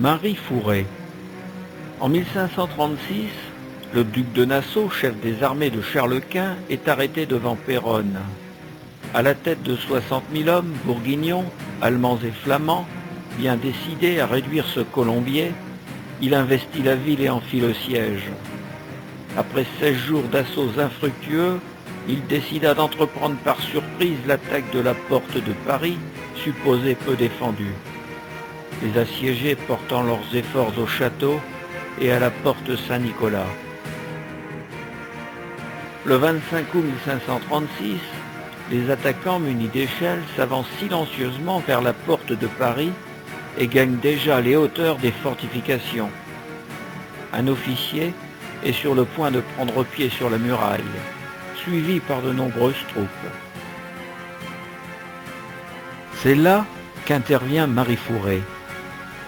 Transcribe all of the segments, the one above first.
Marie Fourré. En 1536, le duc de Nassau, chef des armées de Charles Quint, est arrêté devant Péronne. À la tête de 60 000 hommes, bourguignons, allemands et flamands, bien décidés à réduire ce colombier, il investit la ville et en fit le siège. Après 16 jours d'assauts infructueux, il décida d'entreprendre par surprise l'attaque de la porte de Paris, supposée peu défendue. Les assiégés portant leurs efforts au château et à la porte Saint-Nicolas. Le 25 août 1536, les attaquants munis d'échelles s'avancent silencieusement vers la porte de Paris et gagnent déjà les hauteurs des fortifications. Un officier est sur le point de prendre pied sur la muraille, suivi par de nombreuses troupes. C'est là qu'intervient Marie Fourré.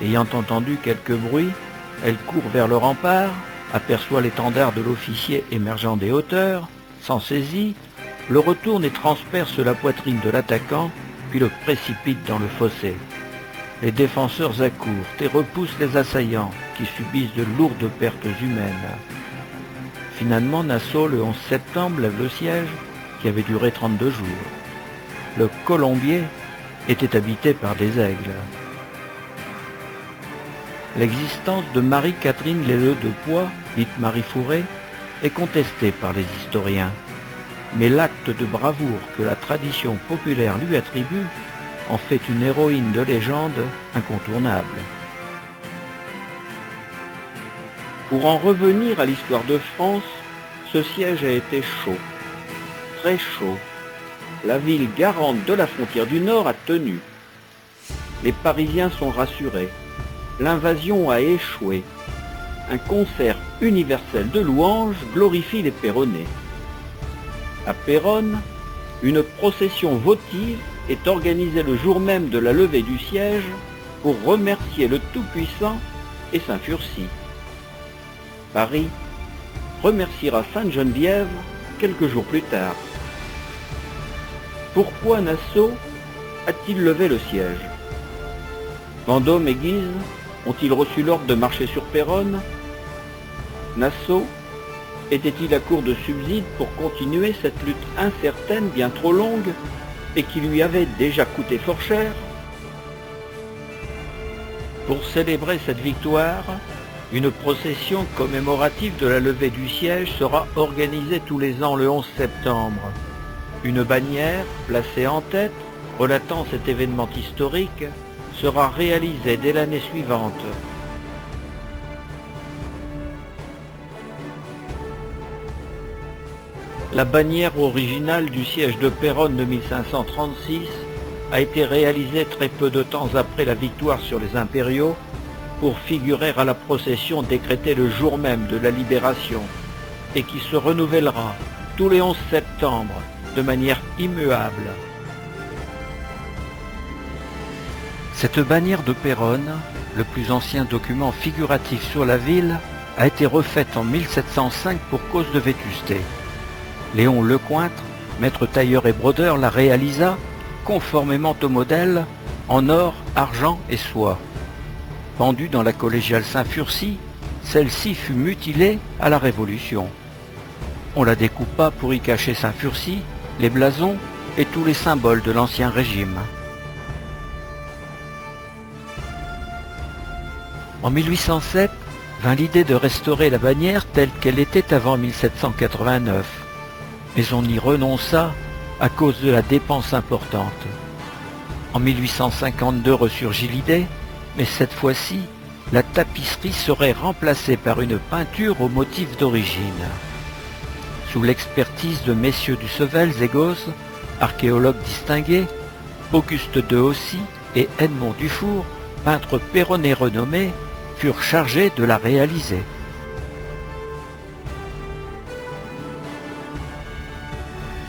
Ayant entendu quelques bruits, elle court vers le rempart, aperçoit l'étendard de l'officier émergeant des hauteurs, s'en saisit, le retourne et transperce la poitrine de l'attaquant, puis le précipite dans le fossé. Les défenseurs accourent et repoussent les assaillants, qui subissent de lourdes pertes humaines. Finalement, Nassau, le 11 septembre, lève le siège, qui avait duré 32 jours. Le Colombier était habité par des aigles. L'existence de Marie-Catherine Leleu de Poix, dite Marie Fourré, est contestée par les historiens. Mais l'acte de bravoure que la tradition populaire lui attribue en fait une héroïne de légende incontournable. Pour en revenir à l'histoire de France, ce siège a été chaud, très chaud. La ville garante de la frontière du Nord a tenu. Les Parisiens sont rassurés. L'invasion a échoué. Un concert universel de louanges glorifie les Péronnais. À Péronne, une procession votive est organisée le jour même de la levée du siège pour remercier le Tout-Puissant et Saint-Furcy. Paris remerciera Sainte-Geneviève quelques jours plus tard. Pourquoi Nassau a-t-il levé le siège? Vendôme et Guise ont-ils reçu l'ordre de marcher sur Péronne? Nassau était-il à court de subsides pour continuer cette lutte incertaine bien trop longue et qui lui avait déjà coûté fort cher? Pour célébrer cette victoire, une procession commémorative de la levée du siège sera organisée tous les ans le 11 septembre. Une bannière, placée en tête, relatant cet événement historique, sera réalisée dès l'année suivante. La bannière originale du siège de Péronne de 1536 a été réalisée très peu de temps après la victoire sur les impériaux pour figurer à la procession décrétée le jour même de la libération et qui se renouvellera tous les 11 septembre de manière immuable. Cette bannière de Péronne, le plus ancien document figuratif sur la ville, a été refaite en 1705 pour cause de vétusté. Léon Lecointre, maître tailleur et brodeur, la réalisa, conformément au modèle, en or, argent et soie. Pendue dans la collégiale Saint-Furcy, celle-ci fut mutilée à la Révolution. On la découpa pour y cacher Saint-Furcy, les blasons et tous les symboles de l'Ancien Régime. En 1807, vint l'idée de restaurer la bannière telle qu'elle était avant 1789. Mais on y renonça à cause de la dépense importante. En 1852 ressurgit l'idée, mais cette fois-ci, la tapisserie serait remplacée par une peinture au motif d'origine. Sous l'expertise de messieurs du Sevels et Gauze, archéologues distingués, Auguste de Haussy et Edmond Dufour, peintres péronnais renommés, furent chargés de la réaliser.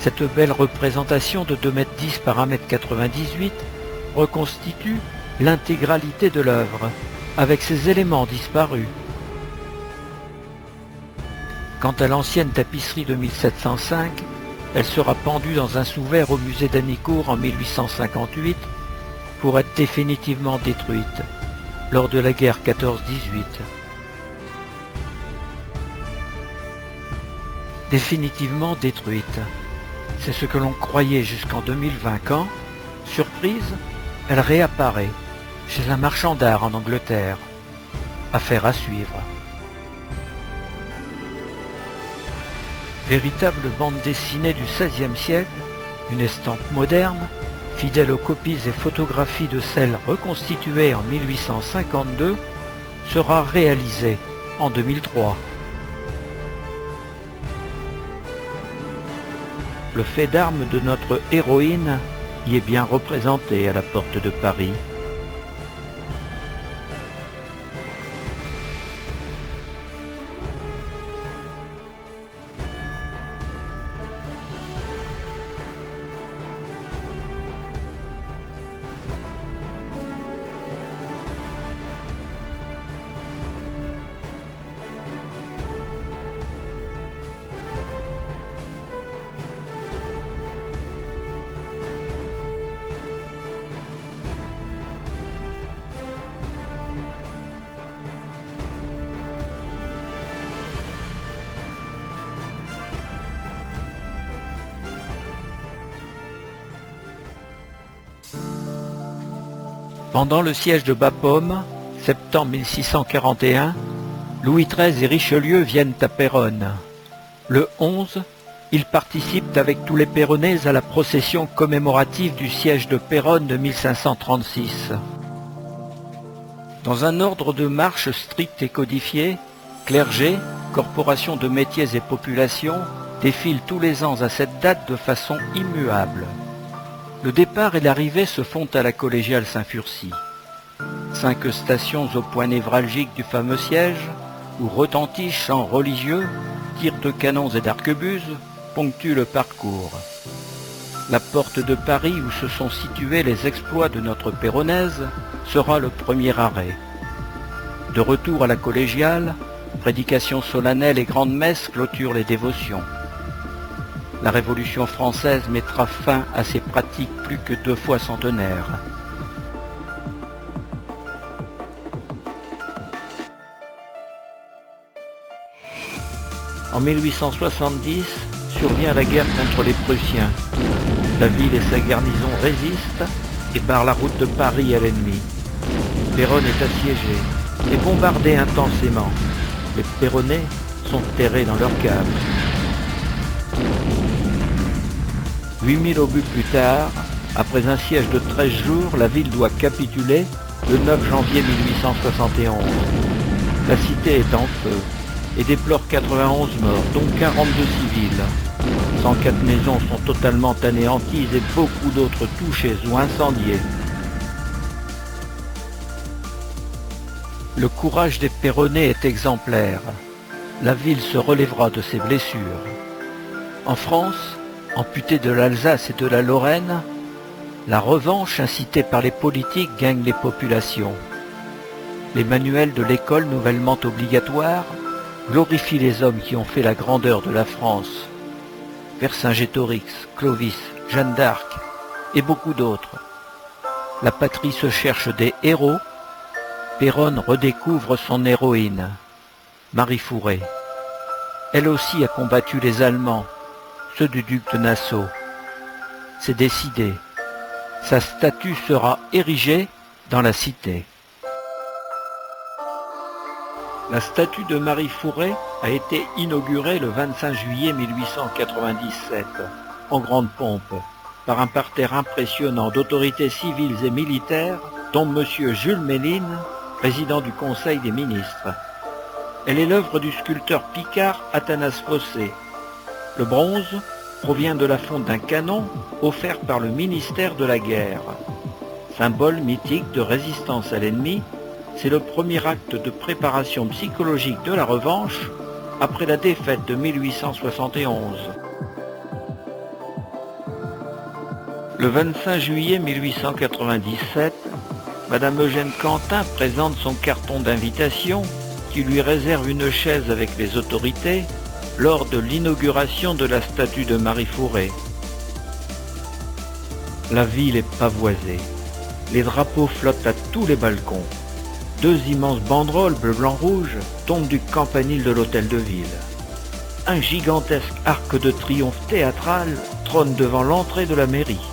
Cette belle représentation de 2,10 m par 1,98 m reconstitue l'intégralité de l'œuvre, avec ses éléments disparus. Quant à l'ancienne tapisserie de 1705, elle sera pendue dans un sous-verre au musée d'Héricourt en 1858 pour être définitivement détruite. lors de la guerre 14-18. Définitivement détruite. C'est ce que l'on croyait jusqu'en 2020 quand, surprise, elle réapparaît chez un marchand d'art en Angleterre. Affaire à suivre. Véritable bande dessinée du XVIe siècle, une estampe moderne, fidèle aux copies et photographies de celles reconstituées en 1852, sera réalisée en 2003. Le fait d'armes de notre héroïne y est bien représenté à la porte de Paris. Pendant le siège de Bapaume, septembre 1641, Louis XIII et Richelieu viennent à Péronne. Le 11, ils participent avec tous les Péronnais à la procession commémorative du siège de Péronne de 1536. Dans un ordre de marche strict et codifié, clergé, corporations de métiers et populations défilent tous les ans à cette date de façon immuable. Le départ et l'arrivée se font à la collégiale Saint-Furcy. 5 stations au point névralgique du fameux siège, où retentissent chants religieux, tirs de canons et d'arquebuses ponctuent le parcours. La porte de Paris où se sont situés les exploits de notre Péronnaise sera le premier arrêt. De retour à la collégiale, prédication solennelle et grande messe clôturent les dévotions. La Révolution française mettra fin à ces pratiques plus que 2 fois centenaires. En 1870 survient la guerre contre les Prussiens. La ville et sa garnison résistent et barrent la route de Paris à l'ennemi. Péronne est assiégée et bombardée intensément. Les Péronnais sont terrés dans leurs caves. 8000 obus plus tard, après un siège de 13 jours, la ville doit capituler le 9 janvier 1871. La cité est en feu et déplore 91 morts, dont 42 civils. 104 maisons sont totalement anéanties et beaucoup d'autres touchées ou incendiées. Le courage des Péronnais est exemplaire. La ville se relèvera de ses blessures. En France, amputée de l'Alsace et de la Lorraine, la revanche incitée par les politiques gagne les populations. Les manuels de l'école nouvellement obligatoires glorifient les hommes qui ont fait la grandeur de la France. Vercingétorix, Clovis, Jeanne d'Arc et beaucoup d'autres. La patrie se cherche des héros. Péronne redécouvre son héroïne, Marie Fourré. Elle aussi a combattu les Allemands, ceux du duc de Nassau. C'est décidé. Sa statue sera érigée dans la cité. La statue de Marie Fourré a été inaugurée le 25 juillet 1897, en grande pompe, par un parterre impressionnant d'autorités civiles et militaires, dont M. Jules Méline, président du Conseil des ministres. Elle est l'œuvre du sculpteur picard Athanase Fossé. Le bronze provient de la fonte d'un canon offert par le ministère de la Guerre. Symbole mythique de résistance à l'ennemi, c'est le premier acte de préparation psychologique de la revanche après la défaite de 1871. Le 25 juillet 1897, Madame Eugène Quentin présente son carton d'invitation qui lui réserve une chaise avec les autorités lors de l'inauguration de la statue de Marie Fourré. La ville est pavoisée. Les drapeaux flottent à tous les balcons. 2 immenses banderoles bleu-blanc-rouge tombent du campanile de l'hôtel de ville. Un gigantesque arc de triomphe théâtral trône devant l'entrée de la mairie.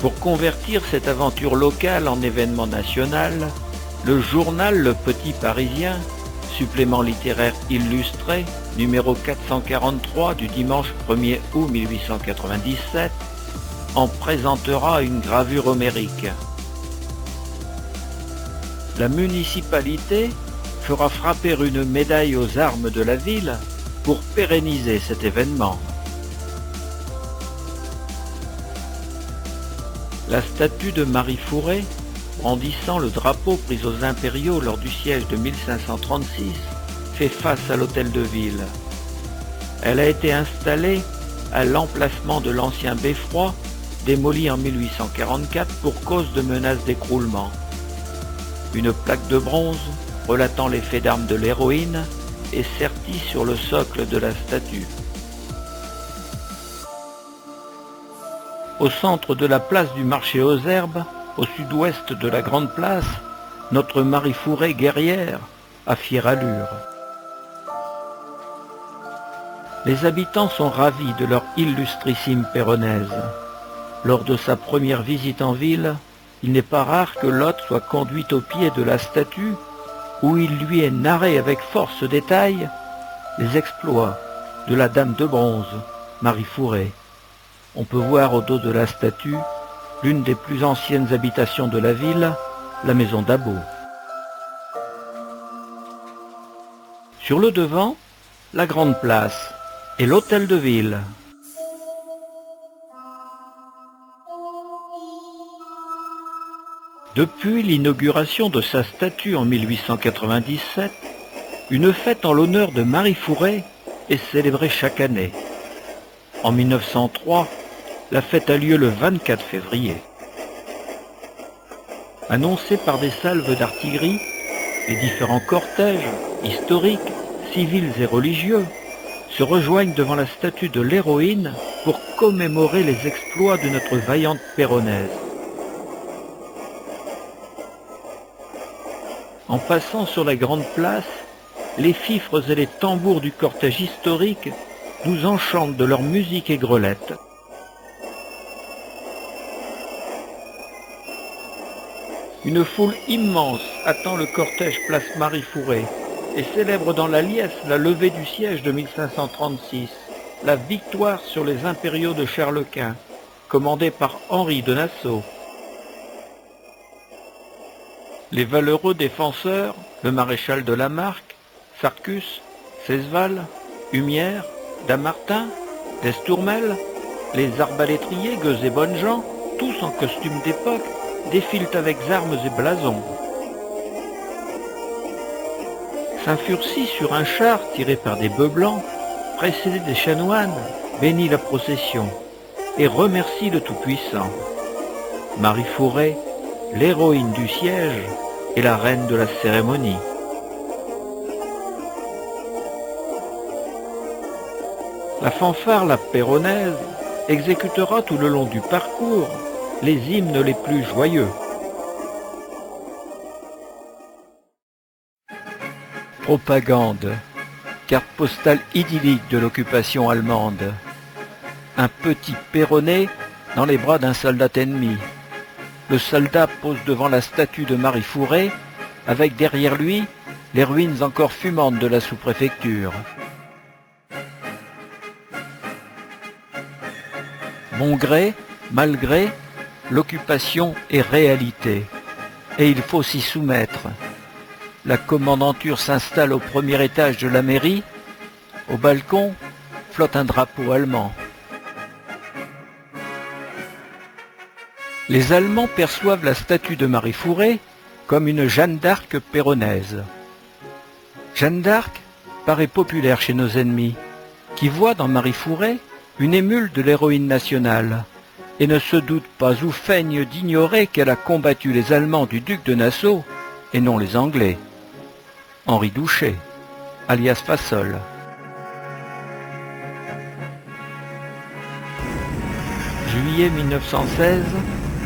Pour convertir cette aventure locale en événement national, le journal Le Petit Parisien, supplément littéraire illustré, numéro 443 du dimanche 1er août 1897, en présentera une gravure homérique. La municipalité fera frapper une médaille aux armes de la ville pour pérenniser cet événement. La statue de Marie Fourré, brandissant le drapeau pris aux impériaux lors du siège de 1536, fait face à l'hôtel de ville. Elle a été installée à l'emplacement de l'ancien beffroi, démoli en 1844 pour cause de menace d'écroulement. Une plaque de bronze relatant les faits d'armes de l'héroïne est sertie sur le socle de la statue. Au centre de la place du marché aux herbes, au sud-ouest de la grande place, notre Marie Fourré guerrière à fière allure. Les habitants sont ravis de leur illustrissime péronnaise. Lors de sa première visite en ville, il n'est pas rare que l'hôte soit conduit au pied de la statue où il lui est narré avec force détail les exploits de la dame de bronze, Marie Fourré. On peut voir au dos de la statue l'une des plus anciennes habitations de la ville, la maison d'Abo. Sur le devant, la grande place et l'hôtel de ville. Depuis l'inauguration de sa statue en 1897, une fête en l'honneur de Marie Fourré est célébrée chaque année. En 1903, la fête a lieu le 24 février. Annoncée par des salves d'artillerie, les différents cortèges, historiques, civils et religieux, se rejoignent devant la statue de l'héroïne pour commémorer les exploits de notre vaillante péronnaise. En passant sur la grande place, les fifres et les tambours du cortège historique nous enchantent de leur musique aigrelette. Une foule immense attend le cortège place Marie Fourré et célèbre dans la liesse la levée du siège de 1536, la victoire sur les impériaux de Charles Quint, commandée par Henri de Nassau. Les valeureux défenseurs, le maréchal de Lamarque, Sarcus, Cesval, Humière, Damartin, Destourmel, les arbalétriers, gueux et bonnes gens, tous en costume d'époque, défilent avec armes et blasons. Saint-Furcy, sur un char tiré par des bœufs blancs, précédé des chanoines, bénit la procession et remercie le Tout-Puissant. Marie Fourré, l'héroïne du siège et la reine de la cérémonie. La fanfare La Péronnaise exécutera tout le long du parcours les hymnes les plus joyeux. Propagande, carte postale idyllique de l'occupation allemande. Un petit Péronnet dans les bras d'un soldat ennemi. Le soldat pose devant la statue de Marie Fourré, avec derrière lui les ruines encore fumantes de la sous-préfecture. Bon gré, mal gré, l'occupation est réalité, et il faut s'y soumettre. La commandanture s'installe au premier étage de la mairie. Au balcon flotte un drapeau allemand. Les Allemands perçoivent la statue de Marie Fourré comme une Jeanne d'Arc péronnaise. Jeanne d'Arc paraît populaire chez nos ennemis, qui voient dans Marie Fourré une émule de l'héroïne nationale, et ne se doutent pas ou feignent d'ignorer qu'elle a combattu les Allemands du duc de Nassau, et non les Anglais. Henri Douchet, alias Fassol. Juillet 1916,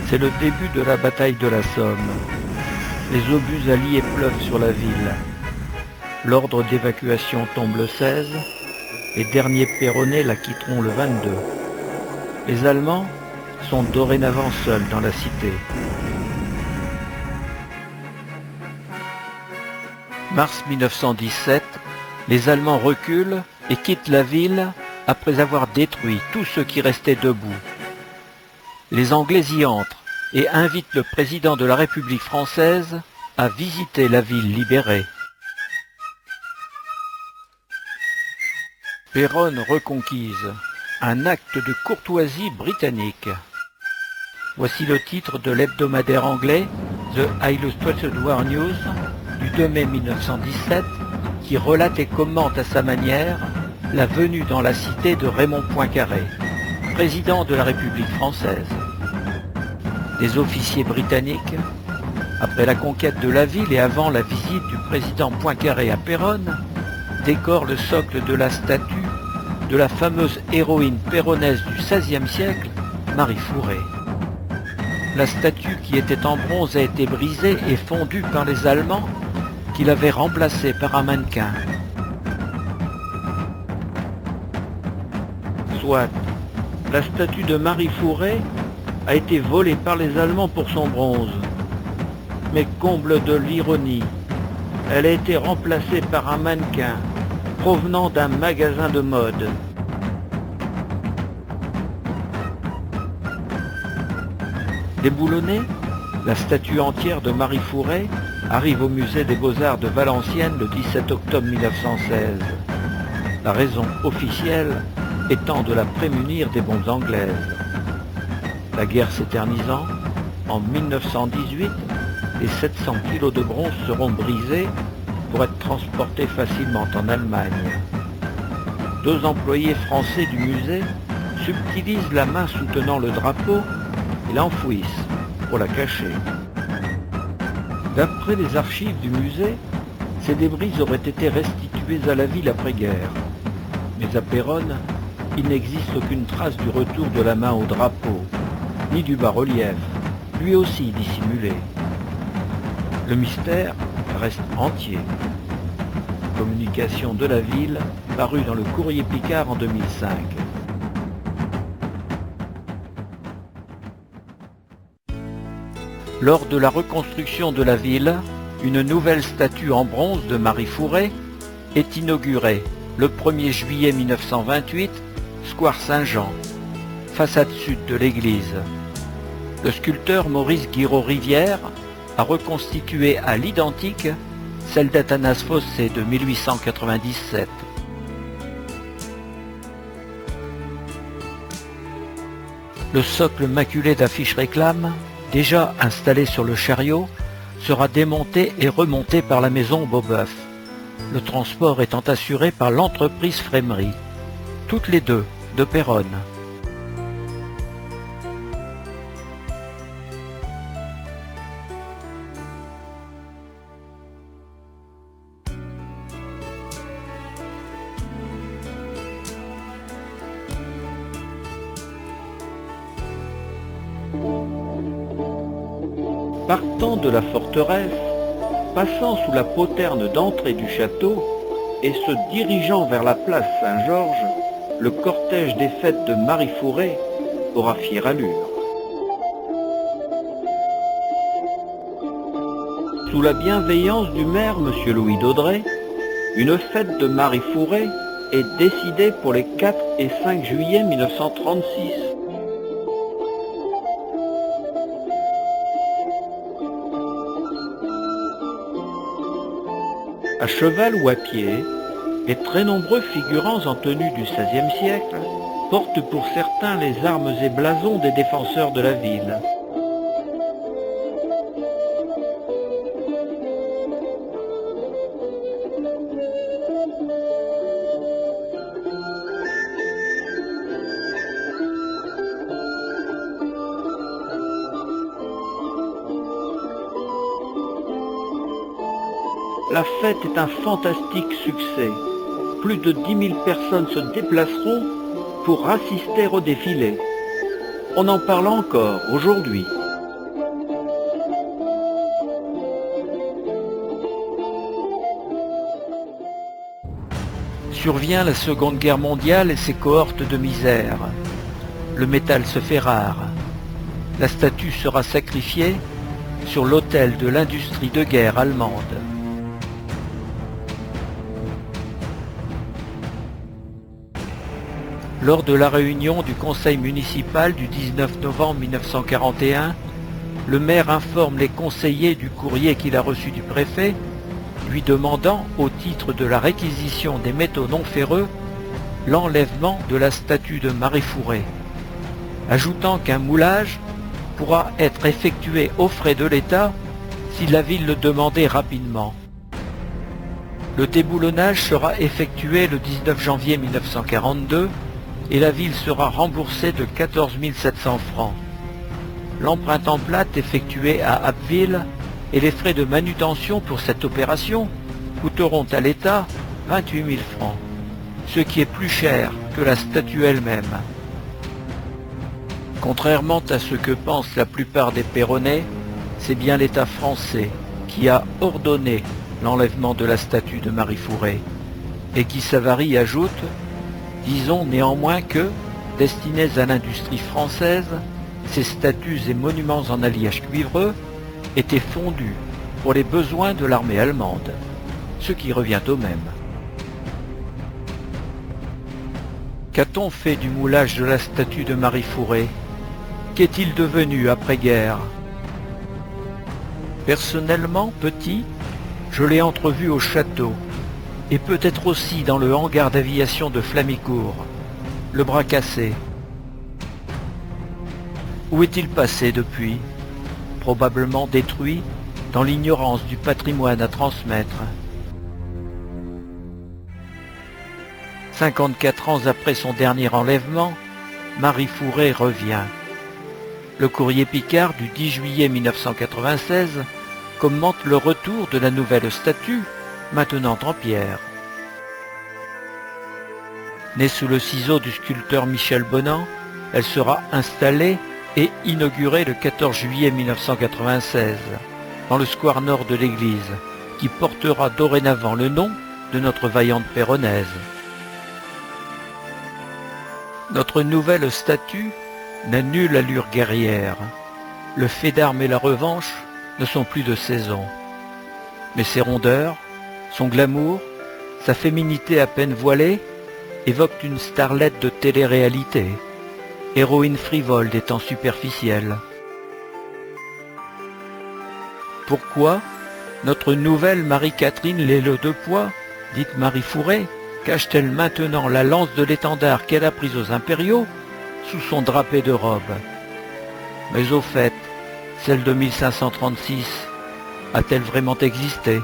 C'est le début de la bataille de la Somme. Les obus alliés pleuvent sur la ville. L'ordre d'évacuation tombe le 16. Les derniers Péronnais la quitteront le 22. Les Allemands sont dorénavant seuls dans la cité. Mars 1917, les Allemands reculent et quittent la ville après avoir détruit tout ce qui restait debout. Les Anglais y entrent et invitent le président de la République française à visiter la ville libérée. Péronne reconquise, un acte de courtoisie britannique. Voici le titre de l'hebdomadaire anglais The Illustrated War News du 2 mai 1917 qui relate et commente à sa manière la venue dans la cité de Raymond Poincaré, président de la République française. Des officiers britanniques, après la conquête de la ville et avant la visite du président Poincaré à Péronne, décorent le socle de la statue de la fameuse héroïne péronnaise du XVIe siècle, Marie Fourré. La statue qui était en bronze a été brisée et fondue par les Allemands qui l'avaient remplacée par un mannequin. Soit, la statue de Marie Fourré a été volée par les Allemands pour son bronze. Mais comble de l'ironie, elle a été remplacée par un mannequin provenant d'un magasin de mode. Déboulonnée, la statue entière de Marie Fourré arrive au musée des Beaux-Arts de Valenciennes le 17 octobre 1916. La raison officielle étant de la prémunir des bombes anglaises. La guerre s'éternisant, en 1918, les 700 kilos de bronze seront brisés pour être transportés facilement en Allemagne. 2 employés français du musée subtilisent la main soutenant le drapeau et l'enfouissent pour la cacher. D'après les archives du musée, ces débris auraient été restitués à la ville après-guerre. Mais à Péronne, il n'existe aucune trace du retour de la main au drapeau, ni du bas-relief, lui aussi dissimulé. Le mystère reste entier. Communication de la ville, parue dans le Courrier Picard en 2005. Lors de la reconstruction de la ville, une nouvelle statue en bronze de Marie Fourré est inaugurée le 1er juillet 1928, square Saint-Jean, façade sud de l'église. Le sculpteur Maurice Guiraud-Rivière a reconstitué à l'identique celle d'Athanase Fossé de 1897. Le socle maculé d'affiches réclames, déjà installé sur le chariot, sera démonté et remonté par la maison Beauboeuf, le transport étant assuré par l'entreprise Frémerie, toutes les deux de Péronne. Partant de la forteresse, passant sous la poterne d'entrée du château et se dirigeant vers la place Saint-Georges, le cortège des fêtes de Marie Fourré aura fière allure. Sous la bienveillance du maire M. Louis Daudré, une fête de Marie Fourré est décidée pour les 4 et 5 juillet 1936. À cheval ou à pied, les très nombreux figurants en tenue du XVIe siècle portent pour certains les armes et blasons des défenseurs de la ville. La fête est un fantastique succès. Plus de 10 000 personnes se déplaceront pour assister au défilé. On en parle encore aujourd'hui. Survient la Seconde Guerre mondiale et ses cohortes de misère. Le métal se fait rare. La statue sera sacrifiée sur l'autel de l'industrie de guerre allemande. Lors de la réunion du conseil municipal du 19 novembre 1941, le maire informe les conseillers du courrier qu'il a reçu du préfet, lui demandant, au titre de la réquisition des métaux non ferreux, l'enlèvement de la statue de Marie Fourré, ajoutant qu'un moulage pourra être effectué aux frais de l'État si la ville le demandait rapidement. Le déboulonnage sera effectué le 19 janvier 1942 et la ville sera remboursée de 14 700 francs. L'empreinte en plate effectuée à Abbeville et les frais de manutention pour cette opération coûteront à l'État 28 000 francs, ce qui est plus cher que la statue elle-même. Contrairement à ce que pensent la plupart des Péronnais, c'est bien l'État français qui a ordonné l'enlèvement de la statue de Marie Fourré, et qui Savary ajoute: disons néanmoins que, destinés à l'industrie française, ces statues et monuments en alliage cuivreux étaient fondus pour les besoins de l'armée allemande, ce qui revient au même. Qu'a-t-on fait du moulage de la statue de Marie Fourré? Qu'est-il devenu après-guerre? Personnellement, petit, je l'ai entrevu au château, et peut-être aussi dans le hangar d'aviation de Flamicourt, le bras cassé. Où est-il passé depuis? Probablement détruit dans l'ignorance du patrimoine à transmettre. 54 ans après son dernier enlèvement, Marie Fourré revient. Le courrier Picard du 10 juillet 1996 commente le retour de la nouvelle statue, maintenant en pierre. Née sous le ciseau du sculpteur Michel Bonan, elle sera installée et inaugurée le 14 juillet 1996 dans le square nord de l'église, qui portera dorénavant le nom de notre vaillante péronnaise. Notre nouvelle statue n'a nulle allure guerrière. Le fait d'armes et la revanche ne sont plus de saison. Mais ses rondeurs, son glamour, sa féminité à peine voilée évoquent une starlette de télé-réalité, héroïne frivole des temps superficiels. Pourquoi notre nouvelle Marie-Catherine Leleu de Poix, dite Marie Fourré, cache-t-elle maintenant la lance de l'étendard qu'elle a prise aux impériaux sous son drapé de robe? Mais au fait, celle de 1536 a-t-elle vraiment existé?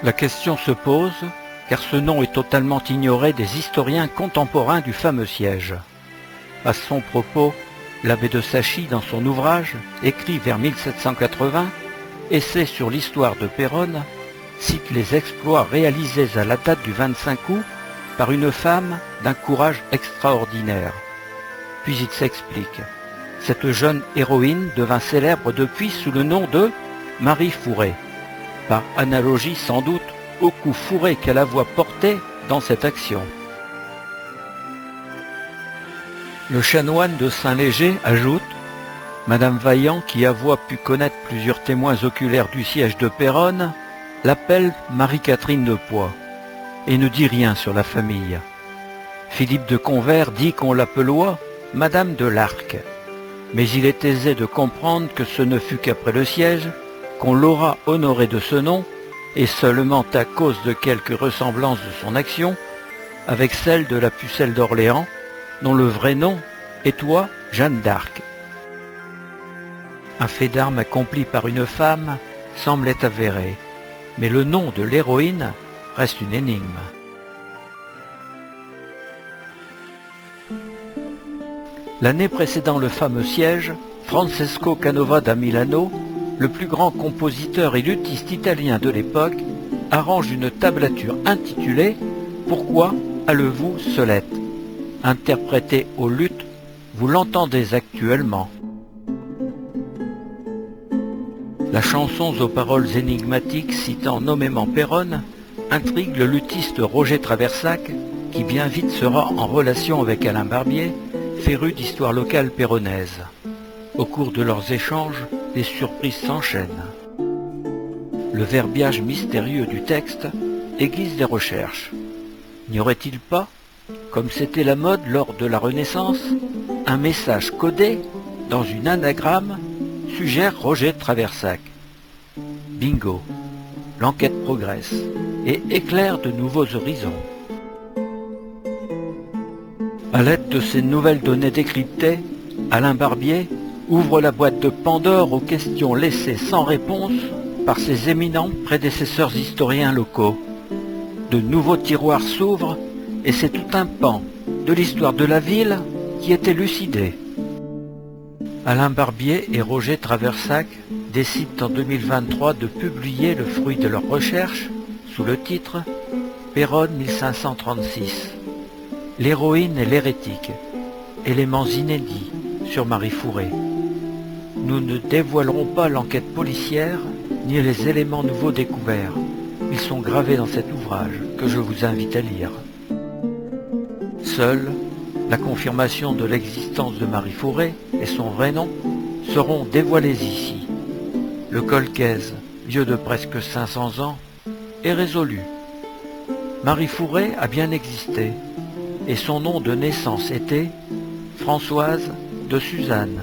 La question se pose car ce nom est totalement ignoré des historiens contemporains du fameux siège. À son propos, l'abbé de Sachy, dans son ouvrage, écrit vers 1780, Essai sur l'histoire de Péronne, cite les exploits réalisés à la date du 25 août par une femme d'un courage extraordinaire. Puis il s'explique. Cette jeune héroïne devint célèbre depuis sous le nom de Marie Fourré, par analogie sans doute au coup fourré qu'elle avoit porté dans cette action. Le chanoine de Saint-Léger ajoute: Madame Vaillant, qui avoit pu connaître plusieurs témoins oculaires du siège de Péronne, l'appelle Marie-Catherine de Poix, et ne dit rien sur la famille. Philippe de Convert dit qu'on l'appeloit Madame de l'Arc, mais il est aisé de comprendre que ce ne fut qu'après le siège qu'on l'aura honorée de ce nom, et seulement à cause de quelques ressemblances de son action avec celle de la pucelle d'Orléans, dont le vrai nom est Jeanne d'Arc. Un fait d'armes accompli par une femme semble être avéré, mais le nom de l'héroïne reste une énigme. L'année précédant le fameux siège, Francesco Canova da Milano, le plus grand compositeur et luthiste italien de l'époque, arrange une tablature intitulée « Pourquoi allez-vous Solette ?» interprétée au luth, vous l'entendez actuellement. La chanson aux paroles énigmatiques citant nommément Péronne intrigue le luthiste Roger Traversac, qui bien vite sera en relation avec Alain Barbier, féru d'histoire locale péronnaise. Au cours de leurs échanges, les surprises s'enchaînent. Le verbiage mystérieux du texte aiguise les recherches. N'y aurait-il pas, comme c'était la mode lors de la Renaissance, un message codé dans une anagramme, suggère Roger Traversac. Bingo, l'enquête progresse et éclaire de nouveaux horizons. À l'aide de ces nouvelles données décryptées, Alain Barbier ouvre la boîte de Pandore aux questions laissées sans réponse par ses éminents prédécesseurs historiens locaux. De nouveaux tiroirs s'ouvrent et c'est tout un pan de l'histoire de la ville qui est élucidé. Alain Barbier et Roger Traversac décident en 2023 de publier le fruit de leurs recherches sous le titre « Péronne 1536 ». L'héroïne et l'hérétique, éléments inédits sur Marie Fourré. Nous ne dévoilerons pas l'enquête policière ni les éléments nouveaux découverts. Ils sont gravés dans cet ouvrage que je vous invite à lire. Seule la confirmation de l'existence de Marie Fourré et son vrai nom seront dévoilés ici. Le colcaise, vieux de presque 500 ans, est résolu. Marie Fourré a bien existé, et son nom de naissance était Françoise de Suzanne.